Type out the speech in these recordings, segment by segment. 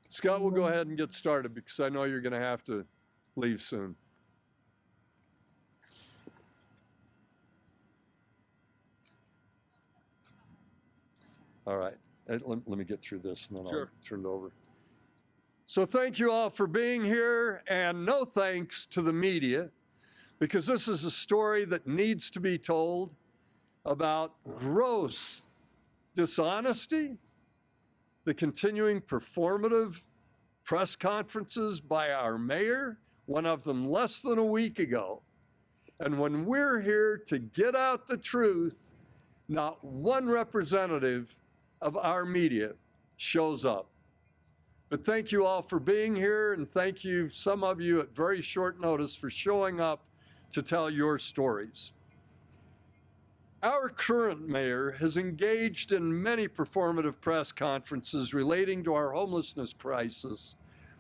Scott, we'll go ahead and get started because I know you're going to have to leave soon. All right, let me get through this and then I'll turn it over. So thank you all for being here, and no thanks to the media, because this is a story that needs to be told about gross dishonesty, the continuing performative press conferences by our mayor, one of them less than a week ago. And when we're here to get out the truth, not one representative of our media shows up. But thank you all for being here, and thank you, some of you at very short notice, for showing up to tell your stories. Our current mayor has engaged in many performative press conferences relating to our homelessness crisis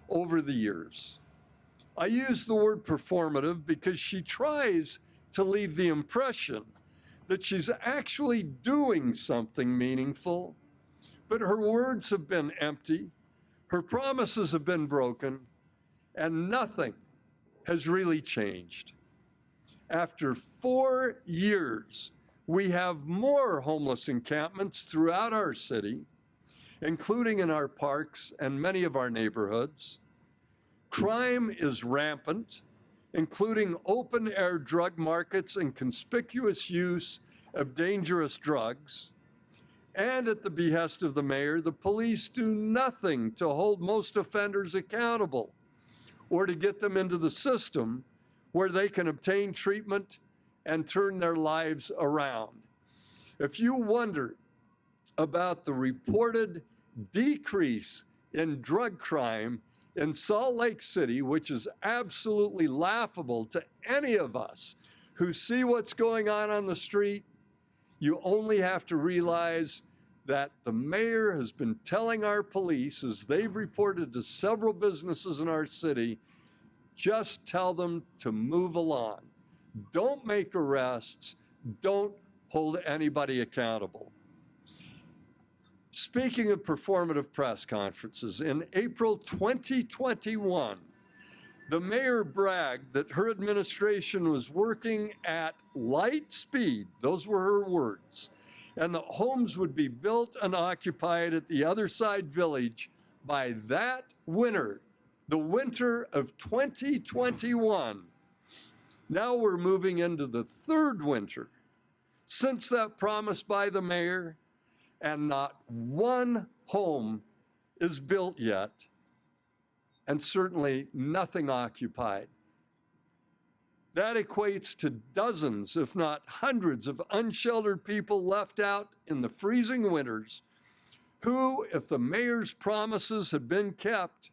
over the years. I use the word performative because she tries to leave the impression that she's actually doing something meaningful, but her words have been empty, her promises have been broken, and nothing has really changed. After 4 years, we have more homeless encampments throughout our city, including in our parks and many of our neighborhoods. Crime is rampant, including open-air drug markets and conspicuous use of dangerous drugs. And at the behest of the mayor, the police do nothing to hold most offenders accountable or to get them into the system where they can obtain treatment and turn their lives around. If you wonder about the reported decrease in drug crime in Salt Lake City, which is absolutely laughable to any of us who see what's going on the street, you only have to realize that the mayor has been telling our police, as they've reported to several businesses in our city, just tell them to move along. Don't make arrests. Don't hold anybody accountable. Speaking of performative press conferences, in April 2021, the mayor bragged that her administration was working at light speed, those were her words, and that homes would be built and occupied at the Other Side Village by that winter, the winter of 2021. Now we're moving into the third winter since that promise by the mayor, and not one home is built yet, and certainly nothing occupied. That equates to dozens, if not hundreds, of unsheltered people left out in the freezing winters who, if the mayor's promises had been kept,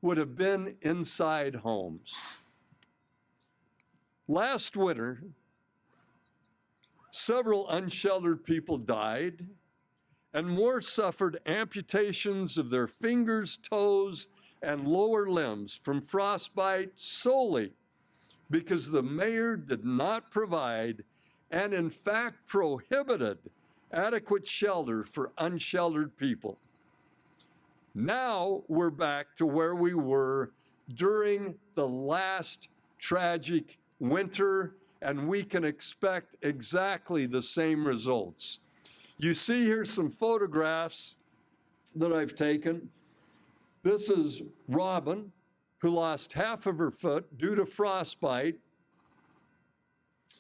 would have been inside homes. Last winter, several unsheltered people died, and more suffered amputations of their fingers, toes, and lower limbs from frostbite solely because the mayor did not provide and in fact prohibited adequate shelter for unsheltered people. Now we're back to where we were during the last tragic winter, and we can expect exactly the same results. You see here some photographs that I've taken. This is Robin, who lost half of her foot due to frostbite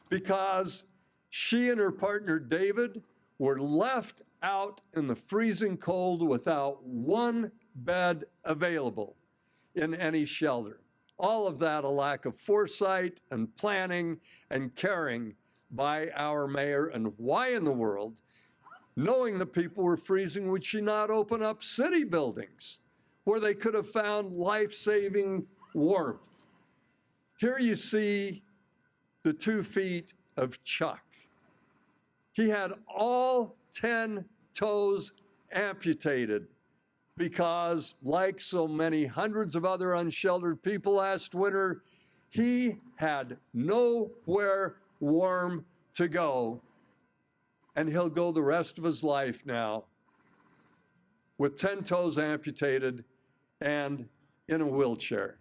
because she and her partner David were left out in the freezing cold without one bed available in any shelter. All of that a lack of foresight and planning and caring by our mayor. And why in the world, knowing the people were freezing, would she not open up city buildings where they could have found life-saving warmth? Here you see the 2 feet of Chuck. He had all 10 toes amputated because, like so many hundreds of other unsheltered people last winter, he had nowhere warm to go, and he'll go the rest of his life now with 10 toes amputated and in a wheelchair.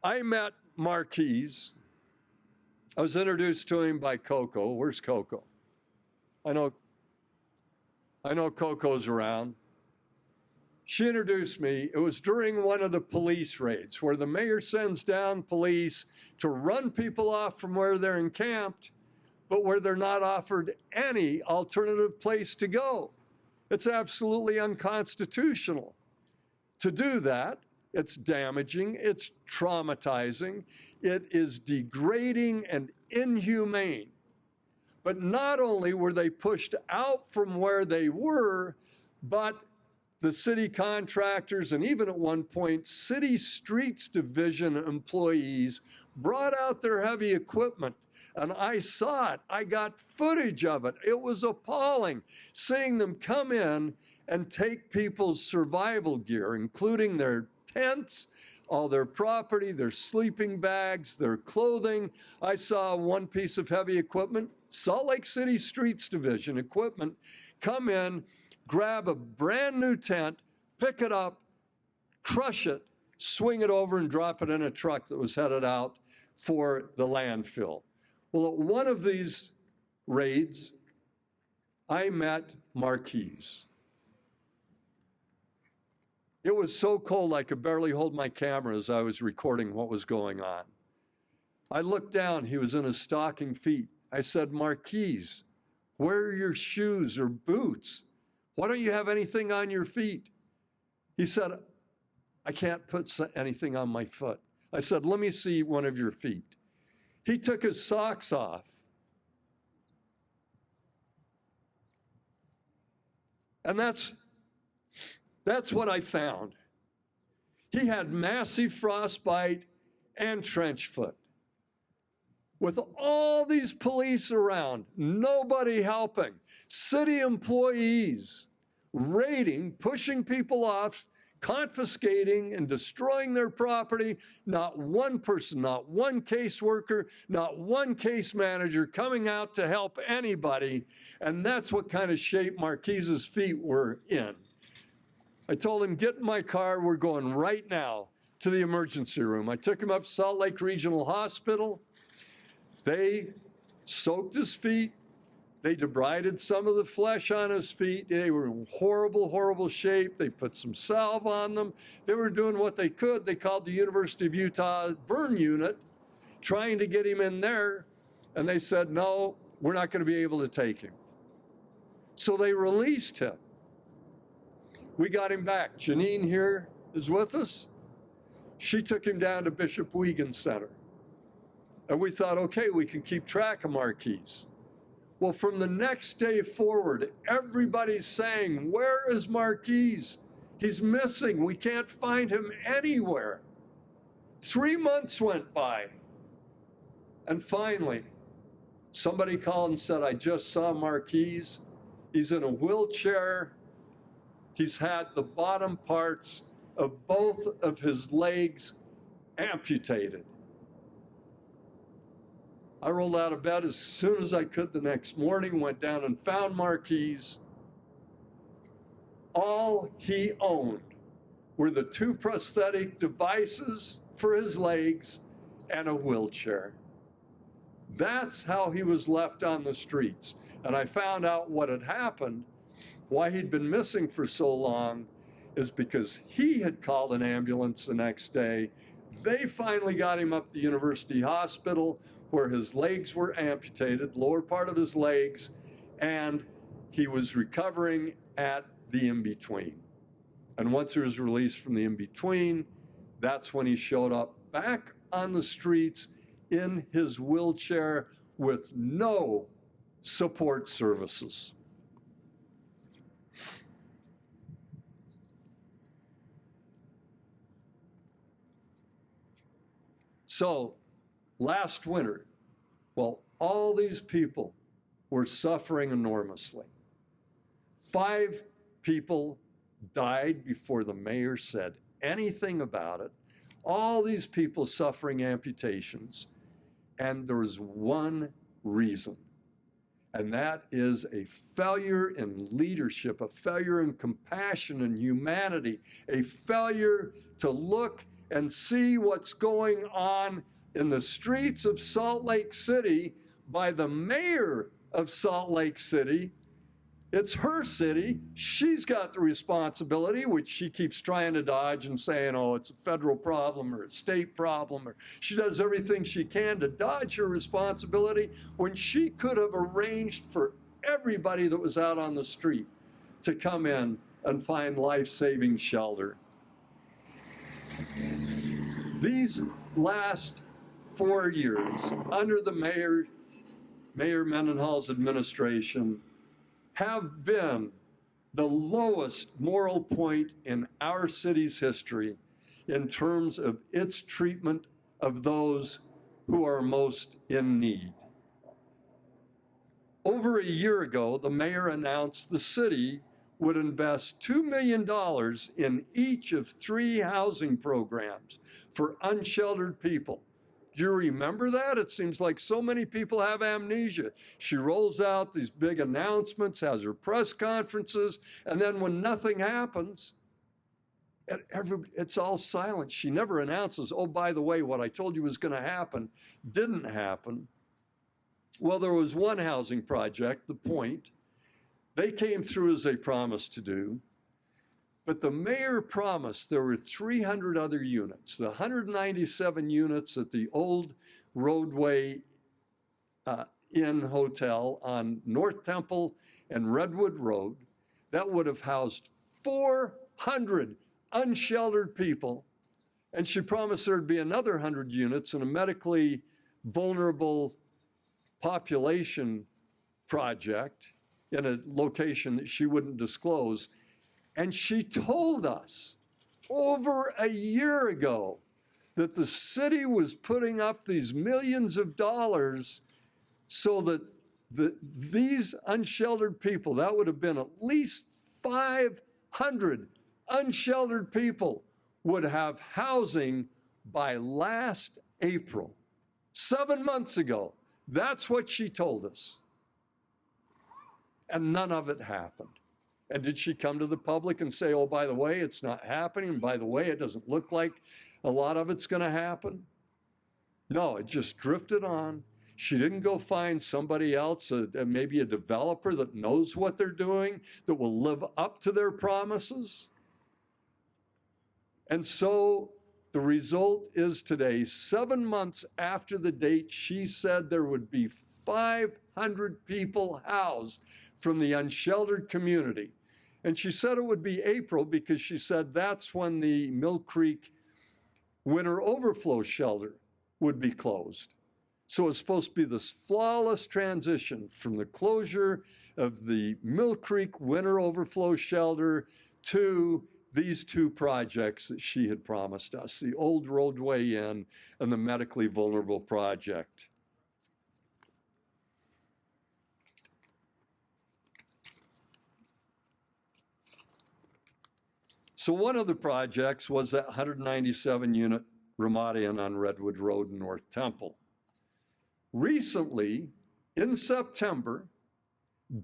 I met Marquise. I was introduced to him by Coco. Where's Coco? I know Coco's around. She introduced me. It was during one of the police raids where the mayor sends down police to run people off from where they're encamped, but where they're not offered any alternative place to go. It's absolutely unconstitutional to do that. It's damaging, it's traumatizing, it is degrading and inhumane. But not only were they pushed out from where they were, but the city contractors and even at one point, City Streets Division employees brought out their heavy equipment. And I saw it. I got footage of it. It was appalling seeing them come in and take people's survival gear, including their tents, all their property, their sleeping bags, their clothing. I saw one piece of heavy equipment, Salt Lake City Streets Division equipment, come in, grab a brand new tent, pick it up, crush it, swing it over and drop it in a truck that was headed out for the landfill. Well, at one of these raids, I met Marquise. It was so cold I could barely hold my camera as I was recording what was going on. I looked down, he was in his stocking feet. I said, Marquise, where are your shoes or boots? Why don't you have anything on your feet? He said, I can't put anything on my foot. I said, let me see one of your feet. He took his socks off. And that's what I found. He had massive frostbite and trench foot. With all these police around, nobody helping, city employees raiding, pushing people off, confiscating and destroying their property, not one person, not one caseworker, not one case manager coming out to help anybody. And that's what kind of shape Marquise's feet were in. I told him, get in my car, we're going right now to the emergency room. I took him up to Salt Lake Regional Hospital. They soaked his feet. They debrided some of the flesh on his feet. They were in horrible, horrible shape. They put some salve on them. They were doing what they could. They called the University of Utah burn unit, trying to get him in there. And they said, no, we're not going to be able to take him. So they released him. We got him back. Janine here is with us. She took him down to Bishop Wiegand Center. And we thought, okay, we can keep track of Marquise. Well, from the next day forward, everybody's saying, where is Marquise? He's missing. We can't find him anywhere. 3 months went by. And finally, somebody called and said, I just saw Marquise. He's in a wheelchair. He's had the bottom parts of both of his legs amputated. I rolled out of bed as soon as I could the next morning, went down and found Marquise. All he owned were the 2 prosthetic devices for his legs and a wheelchair. That's how he was left on the streets. And I found out what had happened, why he'd been missing for so long, is because he had called an ambulance the next day. They finally got him up to University Hospital, where his legs were amputated, lower part of his legs, and he was recovering at the in-between. And once he was released from the in-between, that's when he showed up back on the streets in his wheelchair with no support services. So, last winter, well, all these people were suffering enormously. 5 people died before the mayor said anything about it. All these people suffering amputations. And there was one reason. And that is a failure in leadership, a failure in compassion and humanity, a failure to look and see what's going on in the streets of Salt Lake City by the mayor of Salt Lake City. It's her city. She's got the responsibility, which she keeps trying to dodge and saying, oh, it's a federal problem or a state problem, or she does everything she can to dodge her responsibility when she could have arranged for everybody that was out on the street to come in and find life-saving shelter. These last 4 years under the Mayor Mendenhall's administration have been the lowest moral point in our city's history in terms of its treatment of those who are most in need. Over a year ago, the mayor announced the city would invest $2 million in each of 3 housing programs for unsheltered people. Do you remember that? It seems like so many people have amnesia. She rolls out these big announcements, has her press conferences, and then when nothing happens, it's all silent. She never announces, oh, by the way, what I told you was going to happen didn't happen. Well, there was one housing project, The Point. They came through as they promised to do. But the mayor promised there were 300 other units. The 197 units at the old Roadway Inn Hotel on North Temple and Redwood Road, that would have housed 400 unsheltered people. And she promised there'd be another 100 units in a medically vulnerable population project in a location that she wouldn't disclose. And she told us over a year ago that the city was putting up these millions of dollars so that these unsheltered people, that would have been at least 500 unsheltered people, would have housing by last April, 7 months ago. That's what she told us. And none of it happened. And did she come to the public and say, oh, by the way, it's not happening, and by the way, it doesn't look like a lot of it's going to happen? No, it just drifted on. She didn't go find somebody else, maybe a developer that knows what they're doing, that will live up to their promises. And so the result is today, 7 months after the date she said there would be 500 people housed from the unsheltered community. And she said it would be April because she said that's when the Mill Creek winter overflow shelter would be closed. So it's supposed to be this flawless transition from the closure of the Mill Creek winter overflow shelter to these 2 projects that she had promised us, the old Roadway Inn and the medically vulnerable project. So one of the projects was that 197-unit Ramada Inn on Redwood Road in North Temple. Recently, in September,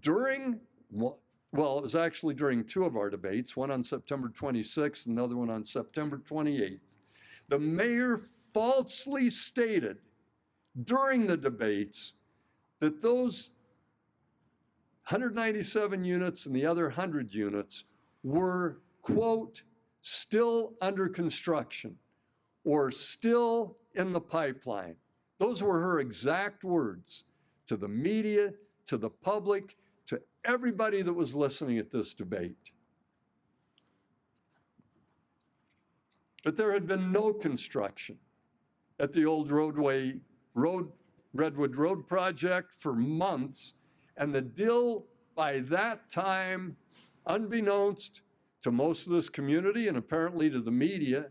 during, well, it was actually during 2 of our debates, one on September 26th, another one on September 28th, the mayor falsely stated during the debates that those 197 units and the other 100 units were, quote, still under construction or still in the pipeline. Those were her exact words to the media, to the public, to everybody that was listening at this debate. But there had been no construction at the old Redwood Road project for months, and the deal by that time, unbeknownst to most of this community and apparently to the media,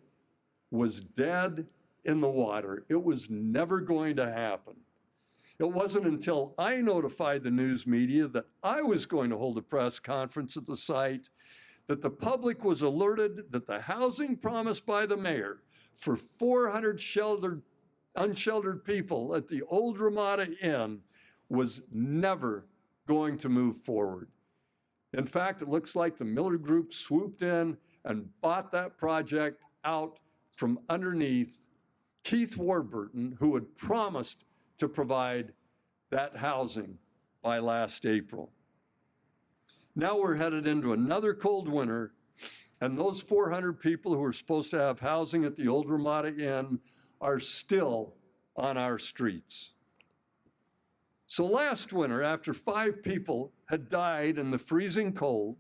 was dead in the water. It was never going to happen. It wasn't until I notified the news media that I was going to hold a press conference at the site that the public was alerted that the housing promised by the mayor for 400 unsheltered people at the old Ramada Inn was never going to move forward. In fact, it looks like the Miller Group swooped in and bought that project out from underneath Keith Warburton, who had promised to provide that housing by last April. Now we're headed into another cold winter, and those 400 people who are supposed to have housing at the old Ramada Inn are still on our streets. So last winter, after 5 people had died in the freezing cold,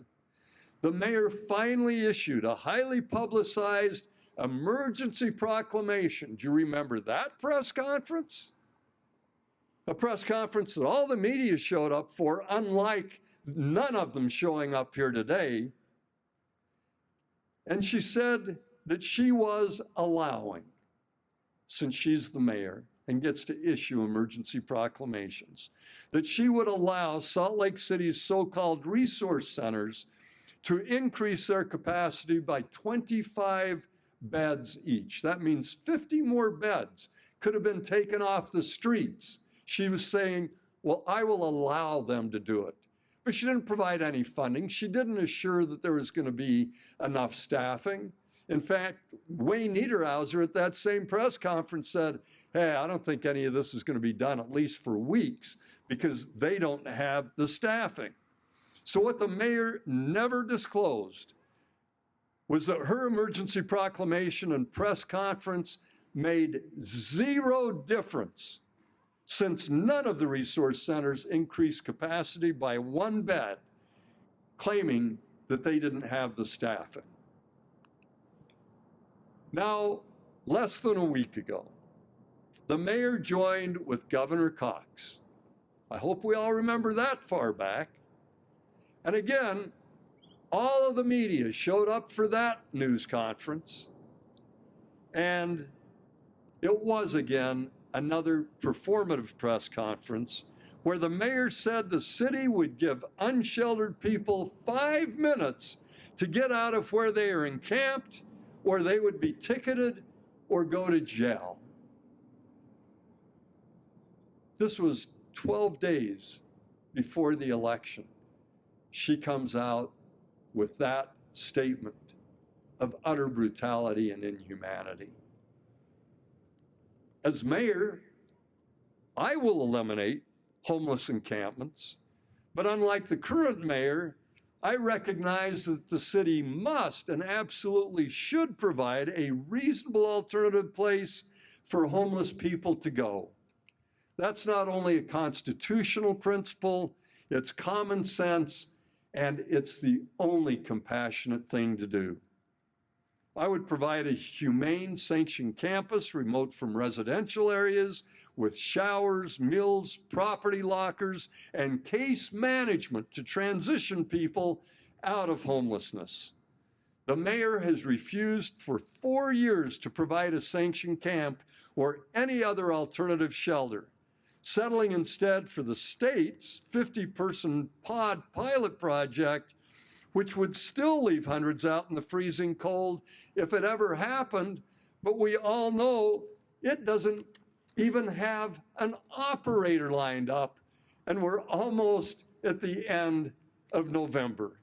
the mayor finally issued a highly publicized emergency proclamation. Do you remember that press conference? A press conference that all the media showed up for, unlike none of them showing up here today. And she said that she was allowing, since she's the mayor and gets to issue emergency proclamations, that she would allow Salt Lake City's so-called resource centers to increase their capacity by 25 beds each. That means 50 more beds could have been taken off the streets. She was saying, well, I will allow them to do it. But she didn't provide any funding. She didn't assure that there was going to be enough staffing. In fact, Wayne Niederhauser at that same press conference said, hey, I don't think any of this is going to be done, at least for weeks, because they don't have the staffing. So what the mayor never disclosed was that her emergency proclamation and press conference made zero difference, since none of the resource centers increased capacity by 1 bed, claiming that they didn't have the staffing. Now, less than a week ago, the mayor joined with Governor Cox. I hope we all remember that far back. And again, all of the media showed up for that news conference. And it was, again, another performative press conference where the mayor said the city would give unsheltered people 5 minutes to get out of where they are encamped, or they would be ticketed or go to jail. This was 12 days before the election. She comes out with that statement of utter brutality and inhumanity. As mayor, I will eliminate homeless encampments, but unlike the current mayor, I recognize that the city must and absolutely should provide a reasonable alternative place for homeless people to go. That's not only a constitutional principle, it's common sense, and it's the only compassionate thing to do. I would provide a humane sanctioned campus remote from residential areas with showers, meals, property lockers, and case management to transition people out of homelessness. The mayor has refused for 4 years to provide a sanctioned camp or any other alternative shelter, settling instead for the state's 50-person pod pilot project, which would still leave hundreds out in the freezing cold if it ever happened, but we all know it doesn't even have an operator lined up, and we're almost at the end of November.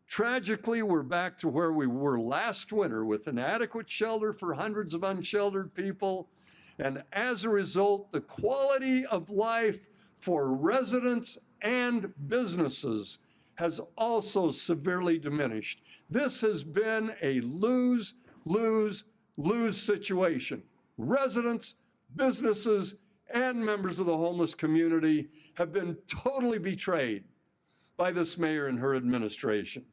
Tragically, we're back to where we were last winter with inadequate shelter for hundreds of unsheltered people, and as a result, the quality of life for residents and businesses has also severely diminished. This has been a lose, lose, lose situation. Residents, businesses, and members of the homeless community have been totally betrayed by this mayor and her administration.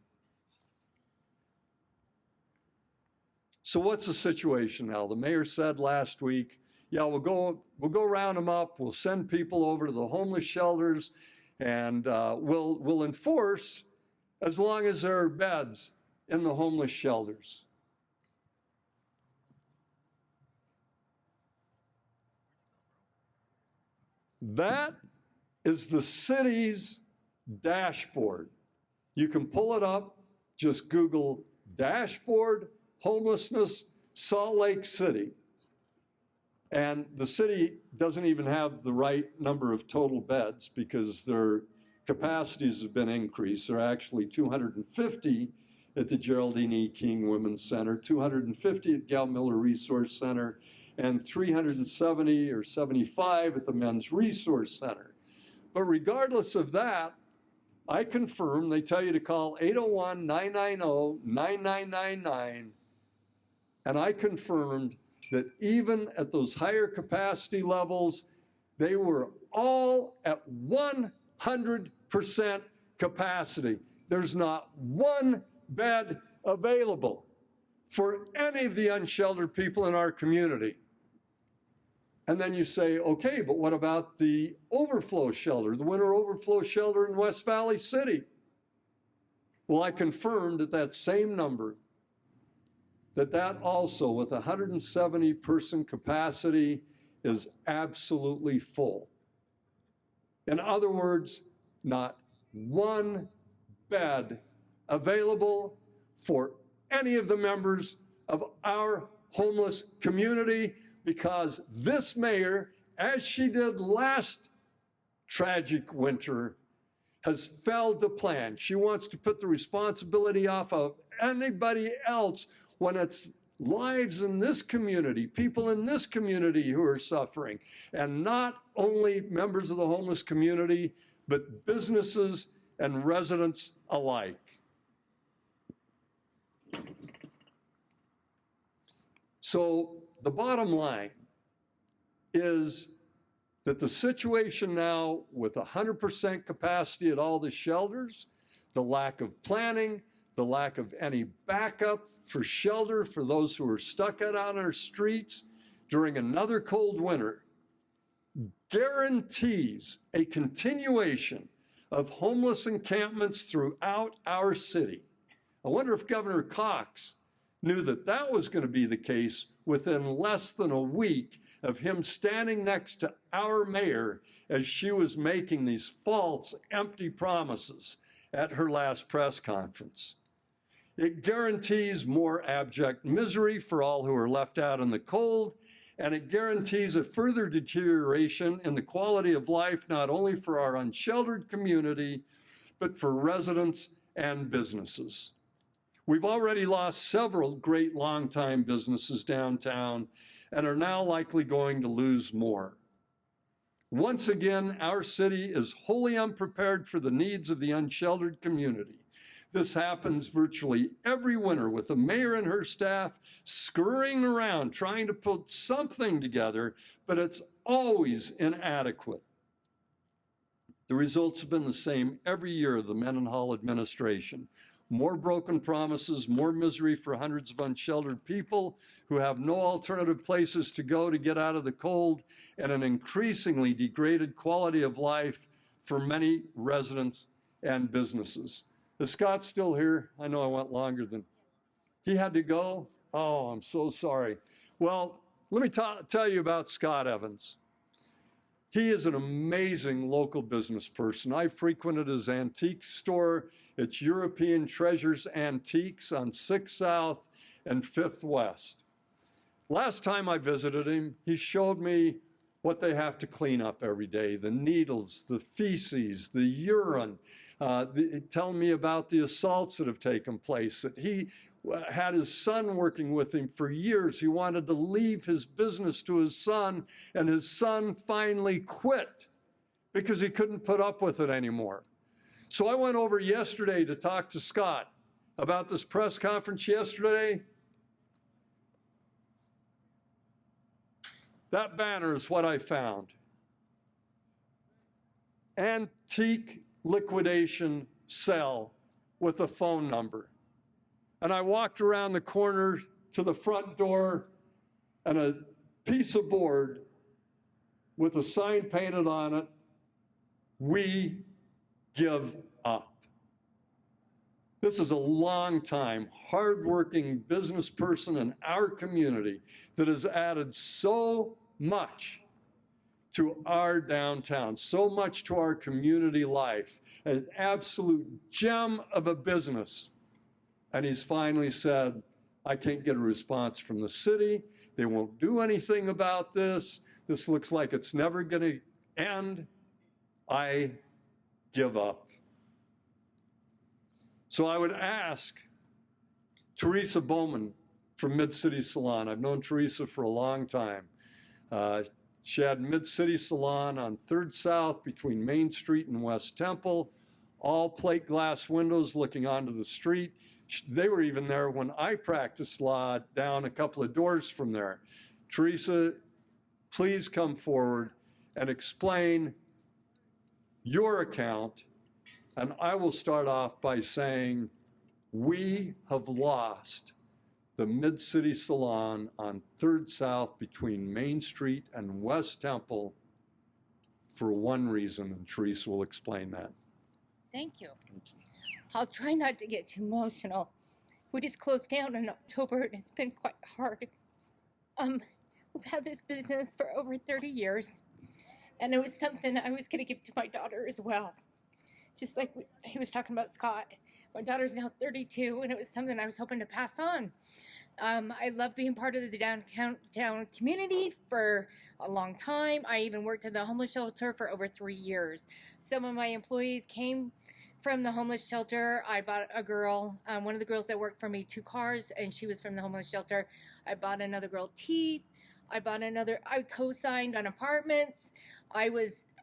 So what's the situation now? The mayor said last week, yeah, we'll go round them up, we'll send people over to the homeless shelters, and we'll enforce as long as there are beds in the homeless shelters. That is the city's dashboard. You can pull it up, just Google dashboard homelessness Salt Lake City. And the city doesn't even have the right number of total beds because they're capacities have been increased. There are actually 250 at the Geraldine E. King Women's Center, 250 at Gal Miller Resource Center, and 370 or 75 at the Men's Resource Center. But regardless of that, I confirm, they tell you to call 801-990-9999, and I confirmed that even at those higher capacity levels, they were all at 100% capacity. There's not one bed available for any of the unsheltered people in our community. And then you say, okay, but what about the overflow shelter, the winter overflow shelter in West Valley City? Well, I confirmed at that same number that also with 170 person capacity is absolutely full. In other words, not one bed available for any of the members of our homeless community, because this mayor, as she did last tragic winter, has failed to plan. She wants to put the responsibility off of anybody else when it's lives in this community, people in this community who are suffering, and not only members of the homeless community, but businesses and residents alike. So the bottom line is that the situation now with 100% capacity at all the shelters, the lack of planning, the lack of any backup for shelter for those who are stuck out on our streets during another cold winter, guarantees a continuation of homeless encampments throughout our city. I wonder if Governor Cox knew that that was going to be the case within less than a week of him standing next to our mayor as she was making these false, empty promises at her last press conference. It guarantees more abject misery for all who are left out in the cold, and it guarantees a further deterioration in the quality of life, not only for our unsheltered community, but for residents and businesses. We've already lost several great longtime businesses downtown and are now likely going to lose more. Once again, our city is wholly unprepared for the needs of the unsheltered community. This happens virtually every winter with the mayor and her staff scurrying around trying to put something together, but it's always inadequate. The results have been the same every year of the Mendenhall administration. More broken promises, more misery for hundreds of unsheltered people who have no alternative places to go to get out of the cold, and an increasingly degraded quality of life for many residents and businesses. Is Scott still here? I know I went longer than he had to go. Oh, I'm so sorry. Well, let me tell you about Scott Evans. He is an amazing local business person. I frequented his antique store. It's European Treasures Antiques on 6th South and 5th West. Last time I visited him, he showed me what they have to clean up every day, the needles, the feces, the urine, telling me about the assaults that have taken place. That he had his son working with him for years. He wanted to leave his business to his son, and his son finally quit because he couldn't put up with it anymore. So I went over yesterday to talk to Scott about this press conference yesterday. That banner is what I found. Antique liquidation cell with a phone number. And I walked around the corner to the front door, and a piece of board with a sign painted on it, "We give up." This is a long-time, hardworking business person in our community that has added so much to our downtown, so much to our community life, an absolute gem of a business. And he's finally said, I can't get a response from the city. They won't do anything about this. This looks like it's never going to end. I give up. So I would ask Teresa Bowman from Mid-City Salon. I've known Teresa for a long time. She had Mid-City Salon on 3rd South between Main Street and West Temple, all plate glass windows looking onto the street. They were even there when I practiced law down a couple of doors from there. Teresa, please come forward and explain your account. And I will start off by saying, we have lost the Mid-City Salon on 3rd South between Main Street and West Temple for one reason, and Teresa will explain that. Thank you. I'll try not to get too emotional. We just closed down in October, and it's been quite hard. We've had this business for over 30 years, and it was something I was going to give to my daughter as well. Just like he was talking about Scott. My daughter's now 32, and it was something I was hoping to pass on. I love being part of the downtown community for a long time. I even worked at the homeless shelter for over 3 years. Some of my employees came from the homeless shelter. I bought a girl, one of the girls that worked for me, 2 cars, and she was from the homeless shelter. I bought another girl teeth. I co-signed on apartments.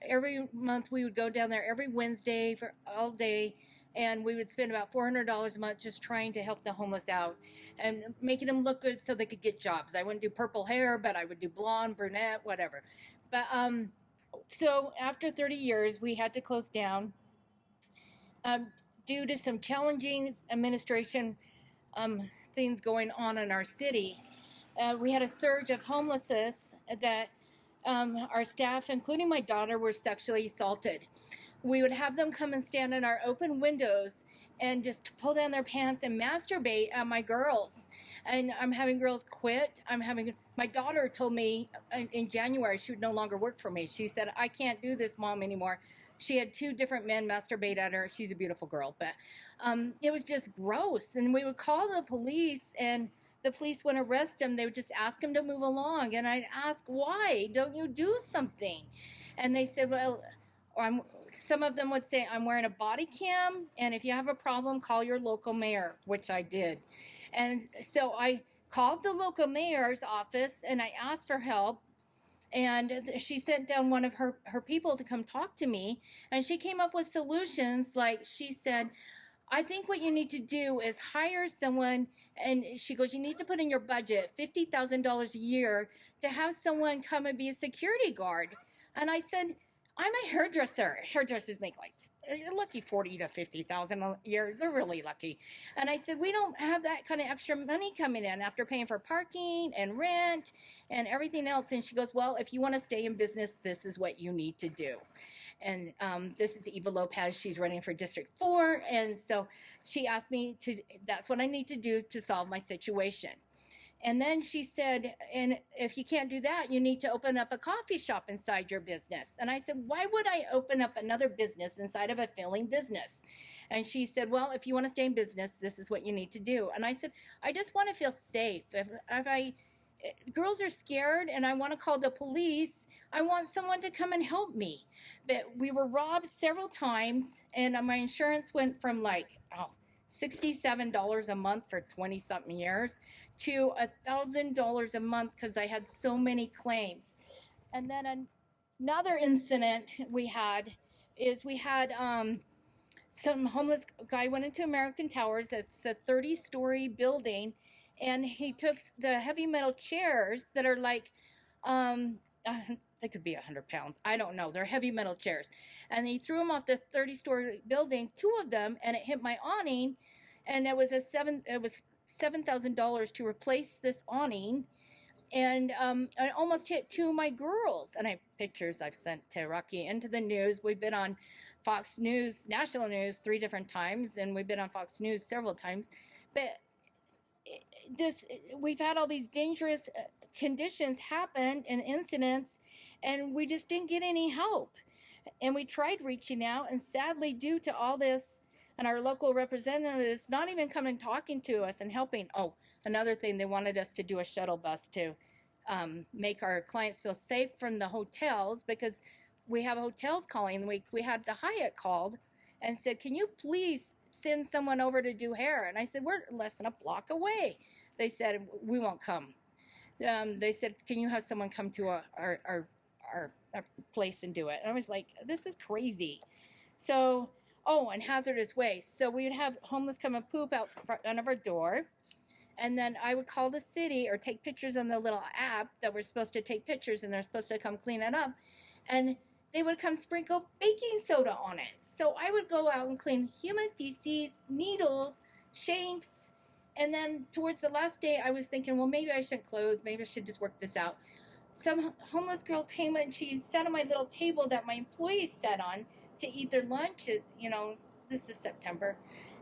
Every month we would go down there every Wednesday for all day, and we would spend about $400 a month just trying to help the homeless out and making them look good so they could get jobs. I wouldn't do purple hair, but I would do blonde, brunette, whatever. But so after 30 years, we had to close down due to some challenging administration things going on in our city. We had a surge of homelessness that our staff, including my daughter, were sexually assaulted. We would have them come and stand in our open windows and just pull down their pants and masturbate at my girls. And I'm having girls quit. My daughter told me in January she would no longer work for me. She said, I can't do this, Mom, anymore. She had 2 different men masturbate at her. She's a beautiful girl, but it was just gross. And we would call the police, and the police wouldn't arrest him. They would just ask him to move along. And I'd ask, why don't you do something? And they said, well, some of them would say, I'm wearing a body cam, and if you have a problem, call your local mayor, which I did. And so I called the local mayor's office, and I asked for help. And she sent down one of her people to come talk to me. And she came up with solutions. Like she said, I think what you need to do is hire someone, and she goes, you need to put in your budget $50,000 a year to have someone come and be a security guard. And I said, I'm a hairdresser. Hairdressers make like, lucky 40 to 50,000 a year. They're really lucky. And I said, we don't have that kind of extra money coming in after paying for parking and rent and everything else. And she goes, well, if you want to stay in business, this is what you need to do. And this is Eva Lopez. She's running for District 4. And so she asked me that's what I need to do to solve my situation. And then she said, and if you can't do that, you need to open up a coffee shop inside your business. And I said, why would I open up another business inside of a failing business? And she said, well, if you want to stay in business, this is what you need to do. And I said, I just want to feel safe. Girls are scared and I want to call the police, I want someone to come and help me. But we were robbed several times, and my insurance went from like, $67 a month for 20-something years to $1,000 a month because I had so many claims. And then another incident we had some homeless guy went into American Towers. It's a 30-story building, and he took the heavy metal chairs that are like, they could be 100 pounds. I don't know. They're heavy metal chairs. And he threw them off the 30-story building, 2 of them, and it hit my awning. And it was $7,000 to replace this awning. And I almost hit 2 of my girls. And I have pictures I've sent to Rocky into the news. We've been on Fox News, national news, 3 different times. And we've been on Fox News several times. But we've had all these dangerous conditions happen and incidents, and we just didn't get any help. And we tried reaching out, and sadly, due to all this, and our local representatives not even coming talking to us and helping. Oh, another thing, they wanted us to do a shuttle bus to make our clients feel safe from the hotels, because we have hotels calling. We had the Hyatt called and said, can you please send someone over to do hair? And I said, we're less than a block away. They said, we won't come. They said, can you have someone come to our place and do it? And I was like, this is crazy. So, oh, and hazardous waste. So we would have homeless come and poop out front of our door. And then I would call the city or take pictures on the little app that we're supposed to take pictures, and they're supposed to come clean it up. And they would come sprinkle baking soda on it. So I would go out and clean human feces, needles, shanks. And then towards the last day, I was thinking, well, maybe I shouldn't close. Maybe I should just work this out. Some homeless girl came and she sat on my little table that my employees sat on to eat their lunch. This is September.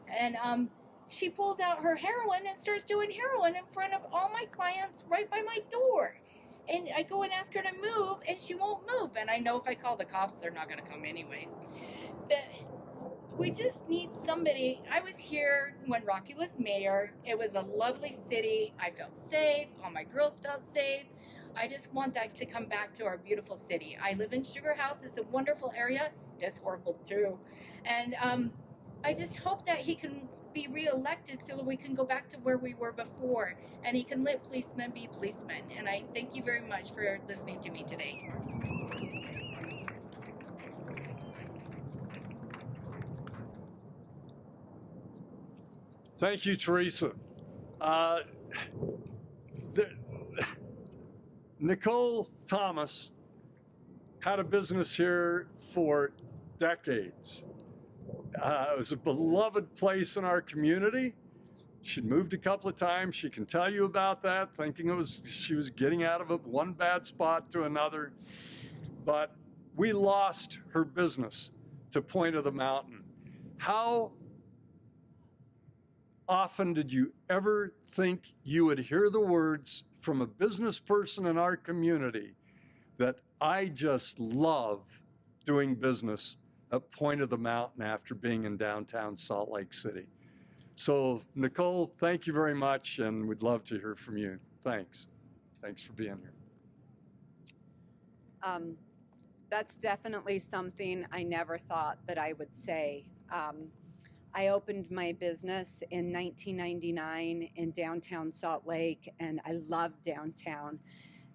And she pulls out her heroin and starts doing heroin in front of all my clients right by my door. And I go and ask her to move, and she won't move. And I know if I call the cops, they're not going to come anyways. But we just need somebody. I was here when Rocky was mayor. It was a lovely city. I felt safe. All my girls felt safe. I just want that to come back to our beautiful city. I live in Sugar House. It's a wonderful area. It's horrible too. And I just hope that he can be reelected so we can go back to where we were before, and he can let policemen be policemen. And I thank you very much for listening to me today. Thank you, Teresa. Nicole Thomas had a business here for decades. It was a beloved place in our community. She'd moved a couple of times. She can tell you about that, thinking she was getting out of one bad spot to another. But we lost her business to Point of the Mountain. How often did you ever think you would hear the words from a business person in our community that I just love doing business at Point of the Mountain after being in downtown Salt Lake City? So, Nicole, thank you very much, and we'd love to hear from you. Thanks. Thanks for being here. That's definitely something I never thought that I would say. I opened my business in 1999 in downtown Salt Lake, and I loved downtown.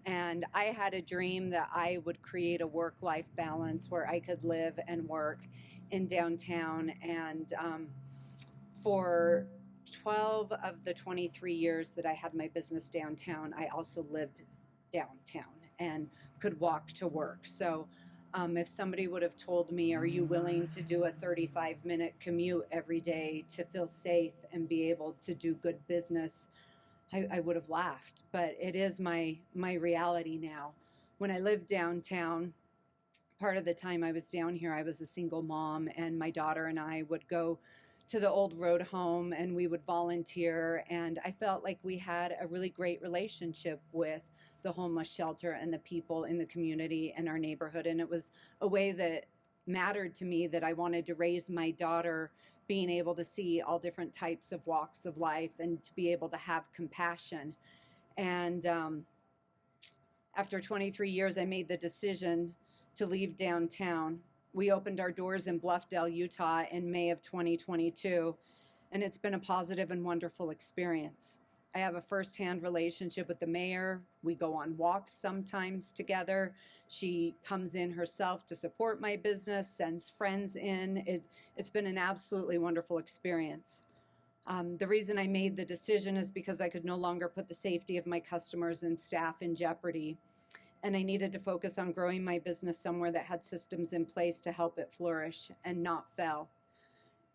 And I had a dream that I would create a work-life balance where I could live and work in downtown. And for 12 of the 23 years that I had my business downtown, I also lived downtown and could walk to work. So if somebody would have told me, are you willing to do a 35-minute commute every day to feel safe and be able to do good business, I would have laughed. But it is my reality now. When I lived downtown, part of the time I was down here, I was a single mom, and my daughter and I would go to the old road home and we would volunteer, and I felt like we had a really great relationship with the homeless shelter and the people in the community and our neighborhood. And it was a way that mattered to me, that I wanted to raise my daughter being able to see all different types of walks of life and to be able to have compassion. And after 23 years, I made the decision to leave downtown. We opened our doors in Bluffdale, Utah in May of 2022, and it's been a positive and wonderful experience. I have a firsthand relationship with the mayor. We go on walks sometimes together. She comes in herself to support my business, sends friends in. It's been an absolutely wonderful experience. The reason I made the decision is because I could no longer put the safety of my customers and staff in jeopardy. And I needed to focus on growing my business somewhere that had systems in place to help it flourish and not fail.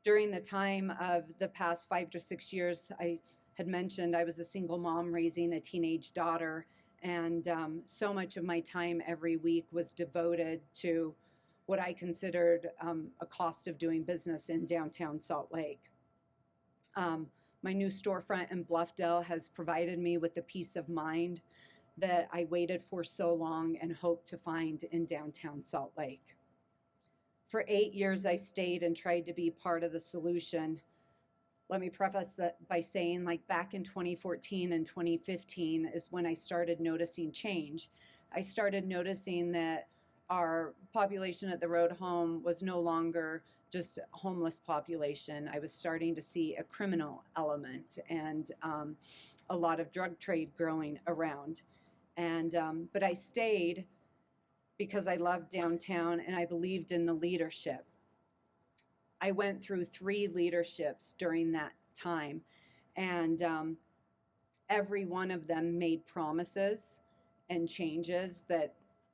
During the time of the past 5 to 6 years, I had mentioned I was a single mom raising a teenage daughter, and so much of my time every week was devoted to what I considered a cost of doing business in downtown Salt Lake. My new storefront in Bluffdale has provided me with the peace of mind that I waited for so long and hoped to find in downtown Salt Lake. For 8 years, I stayed and tried to be part of the solution. Let me preface that by saying, like, back in 2014 and 2015 is when I started noticing change. I started noticing that our population at the road home was no longer just homeless population. I was starting to see a criminal element and a lot of drug trade growing around. And but I stayed because I loved downtown and I believed in the leadership. I went through 3 leaderships during that time, and every one of them made promises and changes that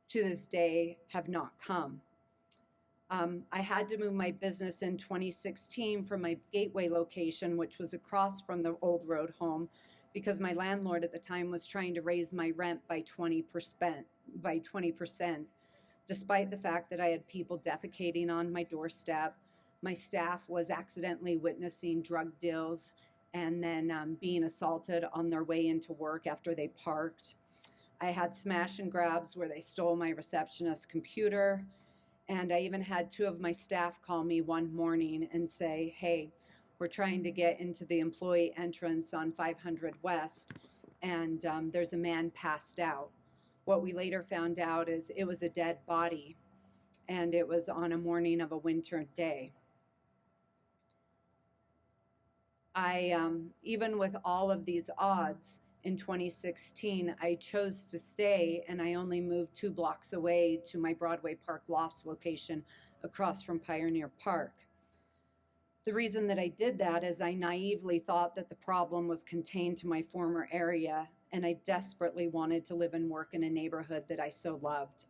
to this day have not come. I had to move my business in 2016 from my Gateway location, which was across from the old road home, because my landlord at the time was trying to raise my rent by 20%, despite the fact that I had people defecating on my doorstep. My staff was accidentally witnessing drug deals and then being assaulted on their way into work after they parked. I had smash and grabs where they stole my receptionist's computer. And I even had 2 of my staff call me one morning and say, hey, we're trying to get into the employee entrance on 500 West, and there's a man passed out. What we later found out is it was a dead body, and it was on a morning of a winter day. Even with all of these odds, in 2016, I chose to stay, and I only moved 2 blocks away to my Broadway Park Lofts location across from Pioneer Park. The reason that I did that is I naively thought that the problem was contained to my former area, and I desperately wanted to live and work in a neighborhood that I so loved.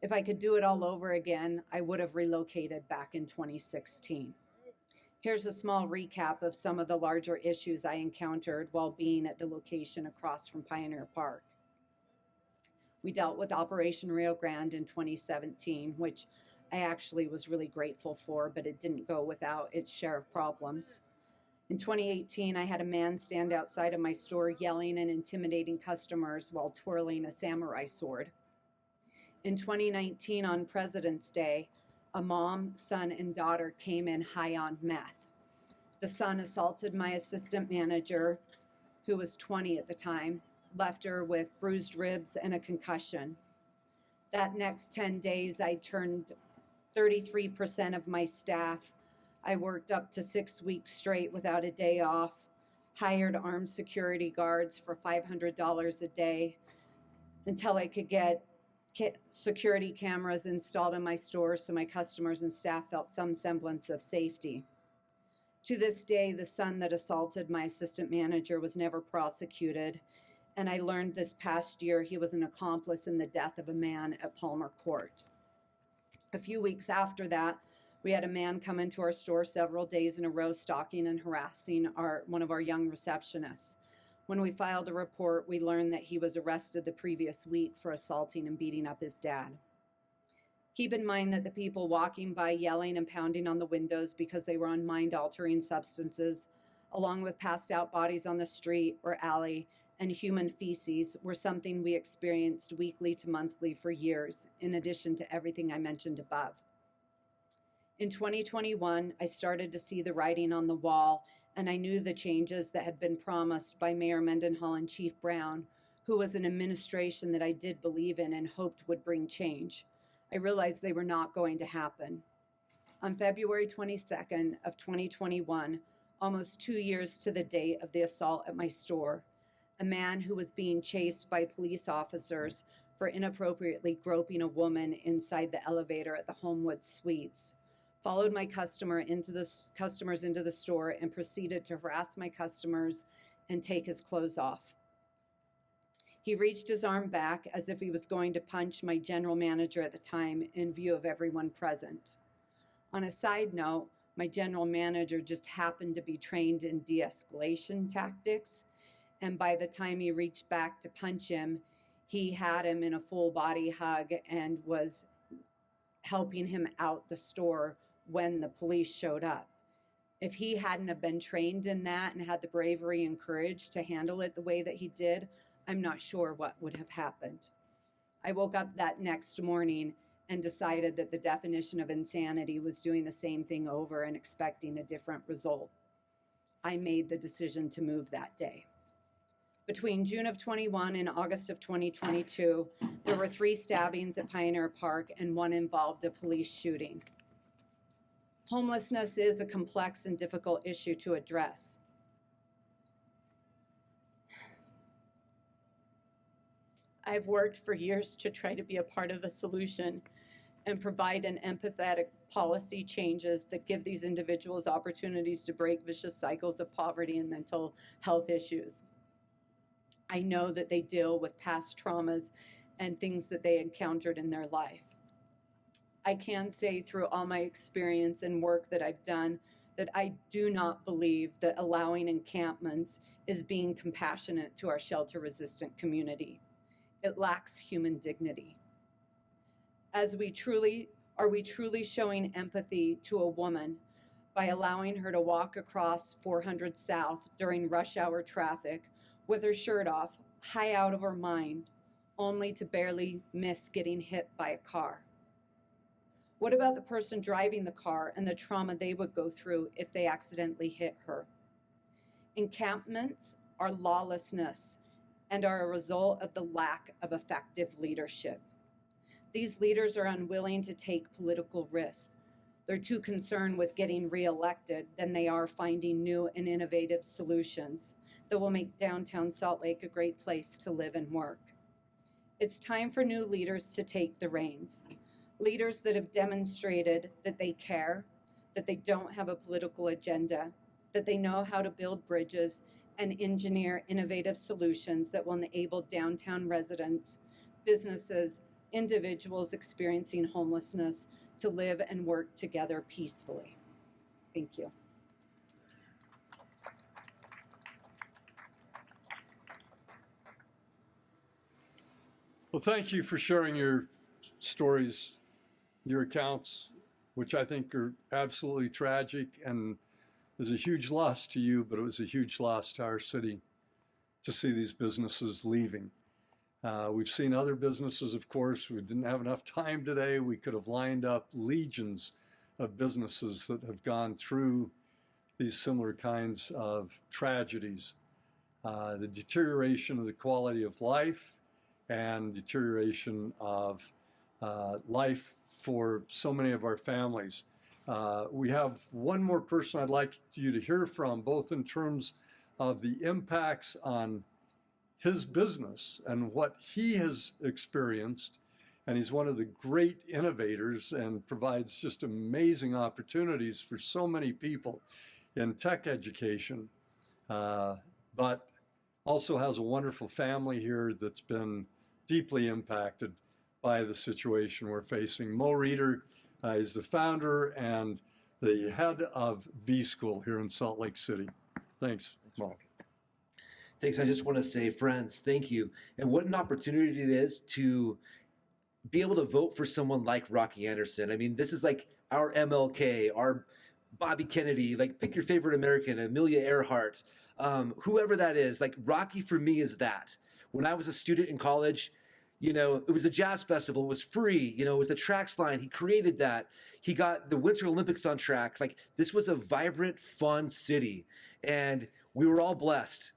If I could do it all over again, I would have relocated back in 2016. Here's a small recap of some of the larger issues I encountered while being at the location across from Pioneer Park. We dealt with Operation Rio Grande in 2017, which I actually was really grateful for, but it didn't go without its share of problems. In 2018, I had a man stand outside of my store yelling and intimidating customers while twirling a samurai sword. In 2019, on President's Day, a mom, son, and daughter came in high on meth. The son assaulted my assistant manager, who was 20 at the time, left her with bruised ribs and a concussion. That next 10 days, I turned 33% of my staff. I worked up to 6 weeks straight without a day off, hired armed security guards for $500 a day until I could get security cameras installed in my stores so my customers and staff felt some semblance of safety. To this day, the son that assaulted my assistant manager was never prosecuted, and I learned this past year he was an accomplice in the death of a man at Palmer Court. A few weeks after that, we had a man come into our store several days in a row stalking and harassing one of our young receptionists. When we filed a report, we learned that he was arrested the previous week for assaulting and beating up his dad. Keep in mind that the people walking by yelling and pounding on the windows because they were on mind-altering substances, along with passed out bodies on the street or alley and human feces, were something we experienced weekly to monthly for years, in addition to everything I mentioned above. In 2021, I started to see the writing on the wall, and I knew the changes that had been promised by Mayor Mendenhall and Chief Brown, who was an administration that I did believe in and hoped would bring change. I realized they were not going to happen. On February 22nd of 2021, almost 2 years to the date of the assault at my store, a man who was being chased by police officers for inappropriately groping a woman inside the elevator at the Homewood Suites followed my customers into the store and proceeded to harass my customers and take his clothes off. He reached his arm back as if he was going to punch my general manager at the time in view of everyone present. On a side note, my general manager just happened to be trained in de-escalation tactics, and by the time he reached back to punch him, he had him in a full body hug and was helping him out the store when the police showed up. If he hadn't have been trained in that and had the bravery and courage to handle it the way that he did, I'm not sure what would have happened. I woke up that next morning and decided that the definition of insanity was doing the same thing over and expecting a different result. I made the decision to move that day. Between June of 21 and August of 2022, there were 3 stabbings at Pioneer Park and 1 involved a police shooting. Homelessness is a complex and difficult issue to address. I've worked for years to try to be a part of the solution and provide an empathetic policy changes that give these individuals opportunities to break vicious cycles of poverty and mental health issues. I know that they deal with past traumas and things that they encountered in their life. I can say through all my experience and work that I've done that I do not believe that allowing encampments is being compassionate to our shelter-resistant community. It lacks human dignity. Are we truly showing empathy to a woman by allowing her to walk across 400 South during rush hour traffic with her shirt off, high out of her mind, only to barely miss getting hit by a car? What about the person driving the car and the trauma they would go through if they accidentally hit her? Encampments are lawlessness and are a result of the lack of effective leadership. These leaders are unwilling to take political risks. They're too concerned with getting reelected than they are finding new and innovative solutions that will make downtown Salt Lake a great place to live and work. It's time for new leaders to take the reins. Leaders that have demonstrated that they care, that they don't have a political agenda, that they know how to build bridges and engineer innovative solutions that will enable downtown residents, businesses, individuals experiencing homelessness to live and work together peacefully. Thank you. Well, thank you for sharing your stories, your accounts, which I think are absolutely tragic and is a huge loss to you, but it was a huge loss to our city to see these businesses leaving. We've seen other businesses, of course. We didn't have enough time today. We could have lined up legions of businesses that have gone through these similar kinds of tragedies. The deterioration of the quality of life and deterioration of life for so many of our families. We have one more person I'd like you to hear from, both in terms of the impacts on his business and what he has experienced. And he's one of the great innovators and provides just amazing opportunities for so many people in tech education, but also has a wonderful family here that's been deeply impacted by the situation we're facing. Mo Reeder is the founder and the head of V School here in Salt Lake City. Thanks, Mo. Thanks. I just want to say, friends, thank you. And what an opportunity it is to be able to vote for someone like Rocky Anderson. I mean, this is like our MLK, our Bobby Kennedy, like pick your favorite American, Amelia Earhart, whoever that is. Like Rocky for me is that. When I was a student in college, you know, it was a jazz festival. It was free. You know, it was the tracks line. He created that. He got the Winter Olympics on track. Like this was a vibrant, fun city. And we were all blessed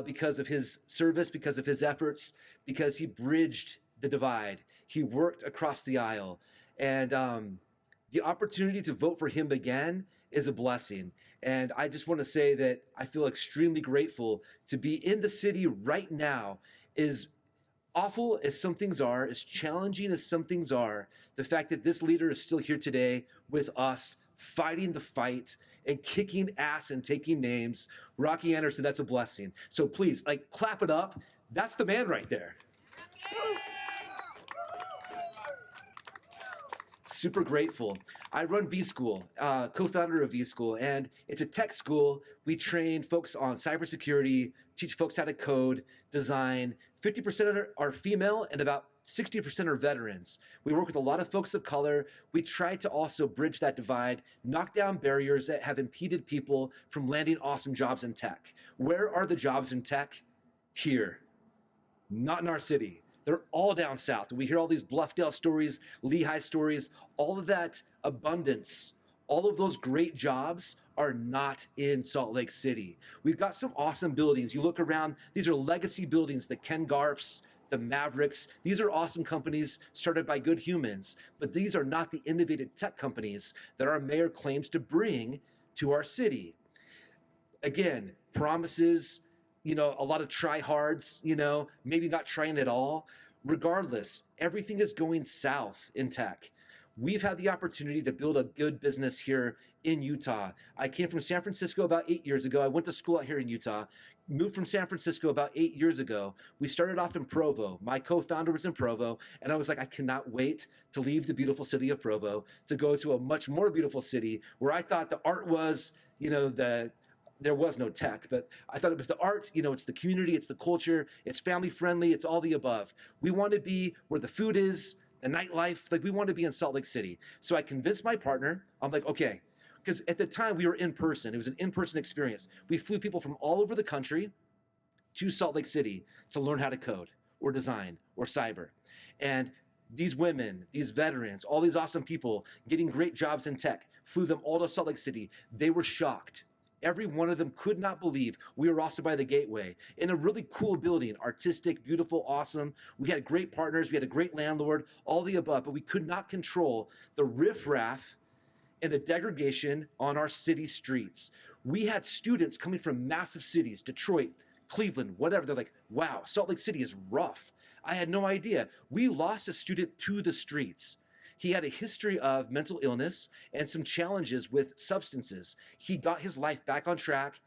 because of his service, because of his efforts, because he bridged the divide. He worked across the aisle. And the opportunity to vote for him again is a blessing. And I just want to say that I feel extremely grateful to be in the city right now. Is awful as some things are, as challenging as some things are, the fact that this leader is still here today with us, fighting the fight and kicking ass and taking names. Rocky Anderson, that's a blessing. So please, like, clap it up. That's the man right there. Super grateful. I run V School, co-founder of V School, and it's a tech school. We train folks on cybersecurity, teach folks how to code, design. 50% are female and about 60% are veterans. We work with a lot of folks of color. We try to also bridge that divide, knock down barriers that have impeded people from landing awesome jobs in tech. Where are the jobs in tech? Here, not in our city. They're all down south. We hear all these Bluffdale stories, Lehigh stories, all of that abundance, All of those great jobs are not in Salt Lake City. We've got some awesome buildings. You look around, these are legacy buildings, the Ken Garfs, the Mavericks. These are awesome companies started by good humans, but these are not the innovative tech companies that our mayor claims to bring to our city. Again, promises, a lot of try-hards, maybe not trying at all. Regardless, everything is going south in tech. We've had the opportunity to build a good business here in Utah. I came from San Francisco about 8 years ago. I went to school out here in Utah, moved from San Francisco about 8 years ago. We started off in Provo. My co-founder was in Provo, and I was like, I cannot wait to leave the beautiful city of Provo to go to a much more beautiful city where I thought the art was, there was no tech, but I thought it was the art, it's the community, it's the culture, it's family friendly, it's all the above. We want to be where the food is, the nightlife, like we want to be in Salt Lake City. So I convinced my partner, I'm like, okay, because at the time we were in person. It was an in-person experience. We flew people from all over the country to Salt Lake City to learn how to code or design or cyber. And these women, these veterans, all these awesome people getting great jobs in tech, flew them all to Salt Lake City. They were shocked. Every one of them could not believe we were also by the Gateway in a really cool building, artistic, beautiful, awesome. We had great partners. We had a great landlord, all the above, but we could not control the riffraff and the degradation on our city streets. We had students coming from massive cities, Detroit, Cleveland, whatever. They're like, wow, Salt Lake City is rough. I had no idea. We lost a student to the streets. He had a history of mental illness and some challenges with substances. He got his life back on track,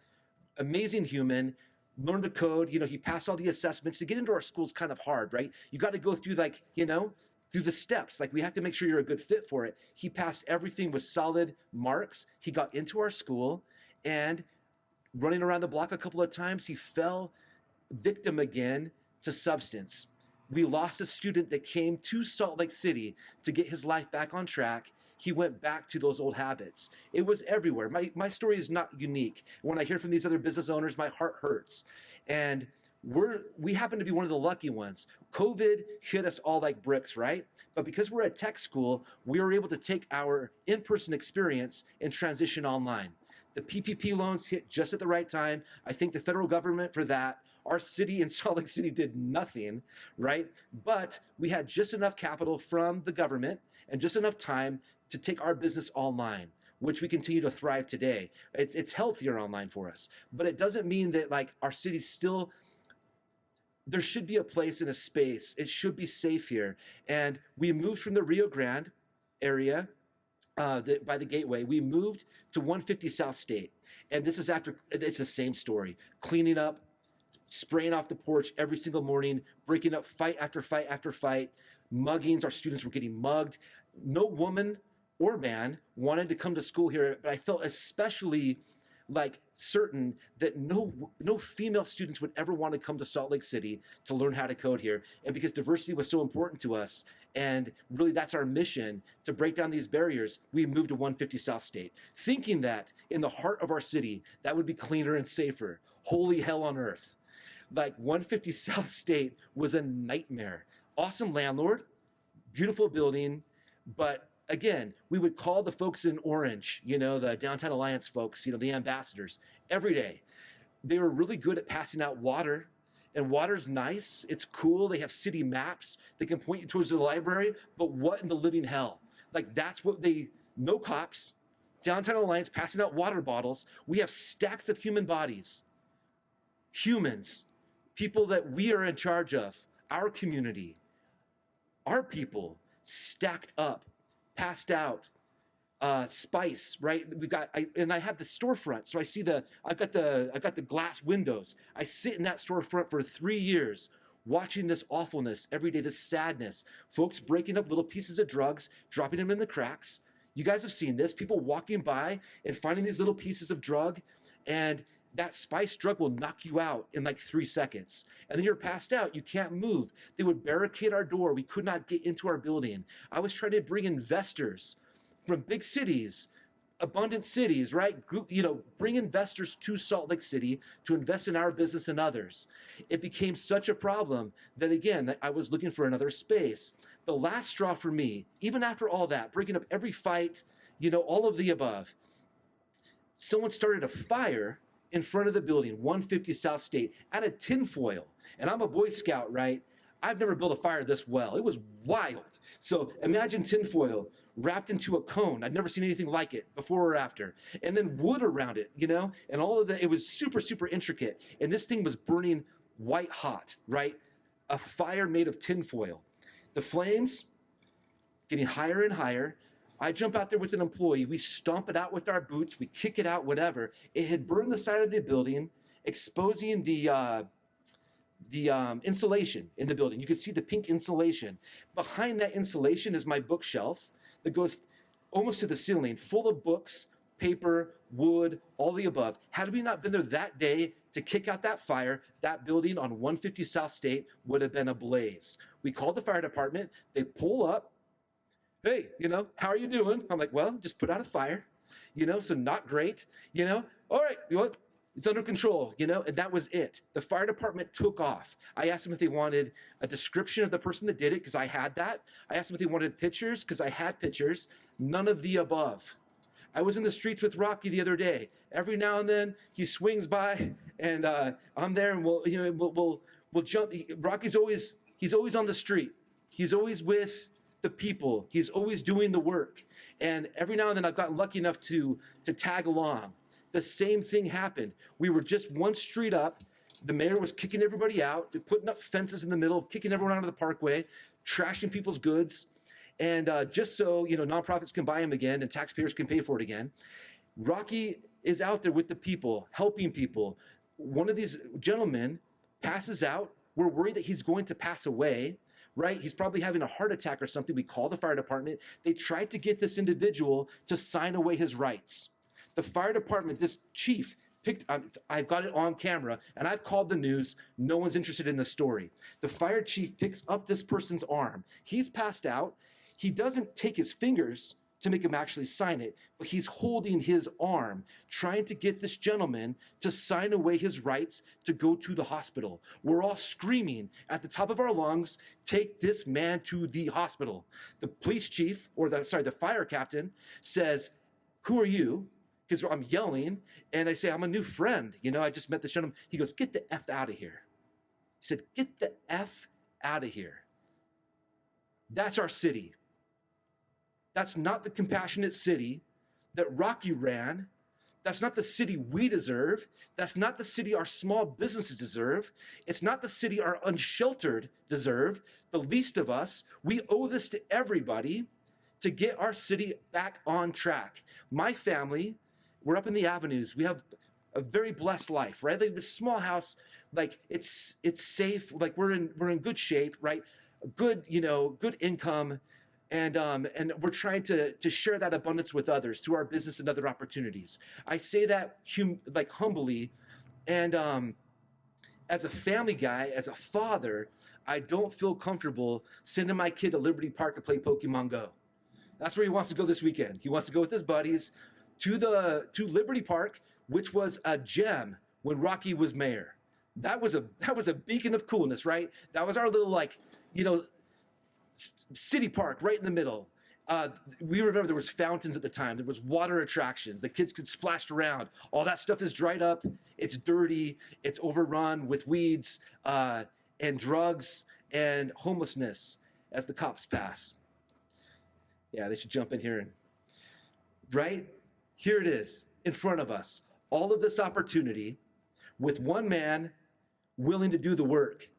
amazing human, learned to code. He passed all the assessments. To get into our school is kind of hard, right? You got to go through through the steps. Like we have to make sure you're a good fit for it. He passed everything with solid marks. He got into our school and running around the block a couple of times, he fell victim again to substance. We lost a student that came to Salt Lake City to get his life back on track. He went back to those old habits. It was everywhere. My story is not unique. When I hear from these other business owners, my heart hurts. And we happen to be one of the lucky ones. COVID hit us all like bricks, right? But because we're a tech school, we were able to take our in-person experience and transition online. The PPP loans hit just at the right time. I thank the federal government for that. Our city in Salt Lake City did nothing, right? But we had just enough capital from the government and just enough time to take our business online, which we continue to thrive today. It's healthier online for us, but it doesn't mean that like our city still, there should be a place and a space. It should be safe here. And we moved from the Rio Grande area by the Gateway. We moved to 150 South State. And this is it's the same story. Cleaning up, spraying off the porch every single morning, breaking up fight after fight after fight, muggings. Our students were getting mugged. No woman or man wanted to come to school here, but I felt especially like certain that no female students would ever want to come to Salt Lake City to learn how to code here. And because diversity was so important to us, and really that's our mission, to break down these barriers, we moved to 150 South State, thinking that in the heart of our city, that would be cleaner and safer. Holy hell on earth. Like 150 South State was a nightmare. Awesome landlord, beautiful building, but again, we would call the folks in Orange, the Downtown Alliance folks, the ambassadors, every day. They were really good at passing out water, and water's nice. It's cool. They have city maps. They can point you towards the library, but what in the living hell? Like that's what no cops, Downtown Alliance passing out water bottles. We have stacks of human bodies, humans, people that we are in charge of, our community, our people stacked up, passed out, spice, right? I have the storefront, so I see I've got the glass windows. I sit in that storefront for 3 years, watching this awfulness every day, this sadness. Folks breaking up little pieces of drugs, dropping them in the cracks. You guys have seen this. People walking by and finding these little pieces of drug, and that spice drug will knock you out in like 3 seconds. And then you're passed out. You can't move. They would barricade our door. We could not get into our building. I was trying to bring investors from big cities, abundant cities, right? Bring investors to Salt Lake City to invest in our business and others. It became such a problem that, again, that I was looking for another space. The last straw for me, even after all that, breaking up every fight, all of the above. Someone started a fire in front of the building, 150 South State, out of tinfoil. And I'm a Boy Scout, right? I've never built a fire this well. It was wild. So imagine tinfoil wrapped into a cone. I'd never seen anything like it before or after. And then wood around it, and all of that. It was super, super intricate. And this thing was burning white hot, right? A fire made of tinfoil. The flames getting higher and higher. I jump out there with an employee. We stomp it out with our boots. We kick it out, whatever. It had burned the side of the building, exposing the insulation in the building. You could see the pink insulation. Behind that insulation is my bookshelf that goes almost to the ceiling, full of books, paper, wood, all the above. Had we not been there that day to kick out that fire, that building on 150 South State would have been ablaze. We called the fire department. They pull up. Hey, how are you doing? I'm like, well, just put out a fire, so not great, all right, it's under control, and that was it. The fire department took off. I asked them if they wanted a description of the person that did it, because I had that. I asked them if they wanted pictures, because I had pictures. None of the above. I was in the streets with Rocky the other day. Every now and then he swings by, and I'm there, and we'll jump. Rocky's he's always on the street. He's always with the people. He's always doing the work. And every now and then I've gotten lucky enough to tag along. The same thing happened. We were just one street up. The mayor was kicking everybody out, putting up fences in the middle, kicking everyone out of the parkway, trashing people's goods. And just so, nonprofits can buy them again and taxpayers can pay for it again. Rocky is out there with the people, helping people. One of these gentlemen passes out. We're worried that he's going to pass away. Right? He's probably having a heart attack or something. We call the fire department. They tried to get this individual to sign away his rights. The fire department, this chief, I've got it on camera, and I've called the news. No one's interested in the story. The fire chief picks up this person's arm. He's passed out. He doesn't take his fingers to make him actually sign it, but he's holding his arm, trying to get this gentleman to sign away his rights to go to the hospital. We're all screaming at the top of our lungs, take this man to the hospital. The police chief, the fire captain says, who are you? Because I'm yelling, and I say, I'm a new friend. I just met this gentleman. He goes, get the F out of here. He said, get the F out of here. That's our city. That's not the compassionate city that Rocky ran. That's not the city we deserve. That's not the city our small businesses deserve. It's not the city our unsheltered deserve. The least of us. We owe this to everybody to get our city back on track. My family, we're up in the avenues. We have a very blessed life, right? Like this small house, like it's safe. Like we're in good shape, right? Good, good income. And we're trying to share that abundance with others through our business and other opportunities. I say that humbly, and as a family guy, as a father, I don't feel comfortable sending my kid to Liberty Park to play Pokemon Go. That's where he wants to go this weekend. He wants to go with his buddies to Liberty Park, which was a gem when Rocky was mayor. That was a beacon of coolness, right? That was our little city park right in the middle. We remember there was fountains at the time. There was water attractions. The kids could splash around. All that stuff is dried up. It's dirty. It's overrun with weeds and drugs and homelessness as the cops pass. Yeah, they should jump in here. And right here it is in front of us. All of this opportunity with one man willing to do the work.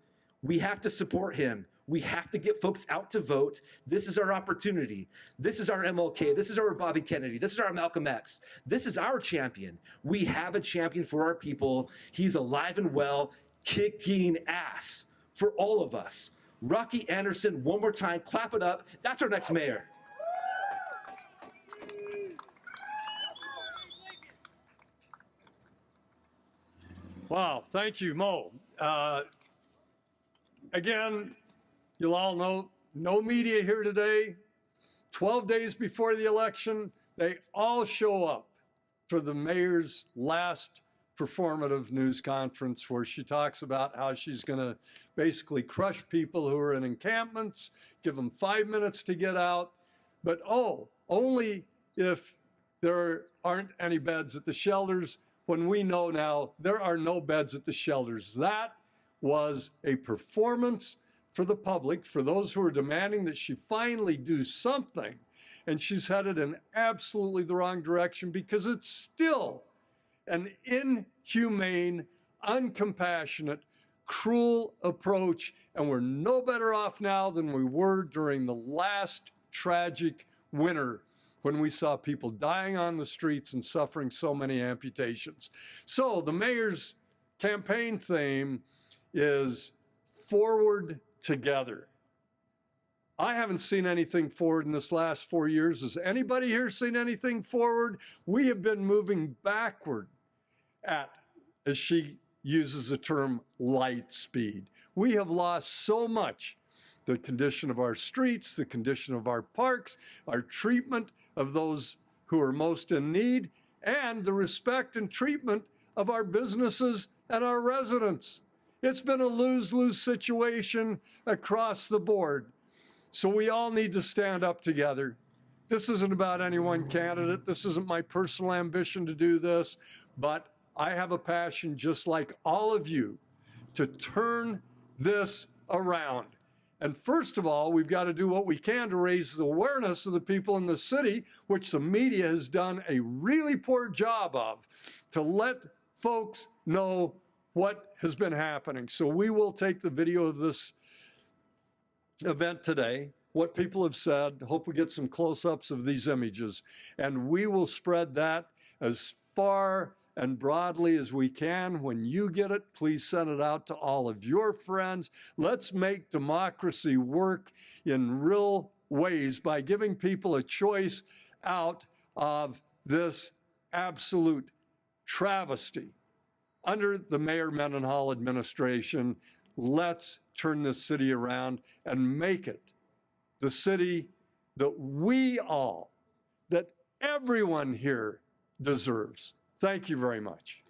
We have to support him. We have to get folks out to vote. This is our opportunity. This is our MLK. This is our Bobby Kennedy. This is our Malcolm X. This is our champion. We have a champion for our people. He's alive and well, kicking ass for all of us. Rocky Anderson, one more time. Clap it up. That's our next mayor. Wow, thank you, Mo. Again, you'll all know, no media here today. 12 days before the election, they all show up for the mayor's last performative news conference where she talks about how she's going to basically crush people who are in encampments, give them 5 minutes to get out. But only if there aren't any beds at the shelters when we know now there are no beds at the shelters. That was a performance for the public, for those who are demanding that she finally do something. And she's headed in absolutely the wrong direction because it's still an inhumane, uncompassionate, cruel approach. And we're no better off now than we were during the last tragic winter when we saw people dying on the streets and suffering so many amputations. So the mayor's campaign theme is forward together. I haven't seen anything forward in this last 4 years. Has anybody here seen anything forward? We have been moving backward at, as she uses the term, light speed. We have lost so much. The condition of our streets, the condition of our parks, our treatment of those who are most in need, and the respect and treatment of our businesses and our residents. It's been a lose-lose situation across the board. So we all need to stand up together. This isn't about any one candidate. This isn't my personal ambition to do this, but I have a passion, just like all of you, to turn this around. And first of all, we've got to do what we can to raise the awareness of the people in the city, which the media has done a really poor job of, to let folks know what has been happening. So we will take the video of this event today, what people have said, hope we get some close-ups of these images, and we will spread that as far and broadly as we can. When you get it, please send it out to all of your friends. Let's make democracy work in real ways by giving people a choice out of this absolute travesty. Under the Mayor Mendenhall administration, let's turn this city around and make it the city that we all, that everyone here deserves. Thank you very much.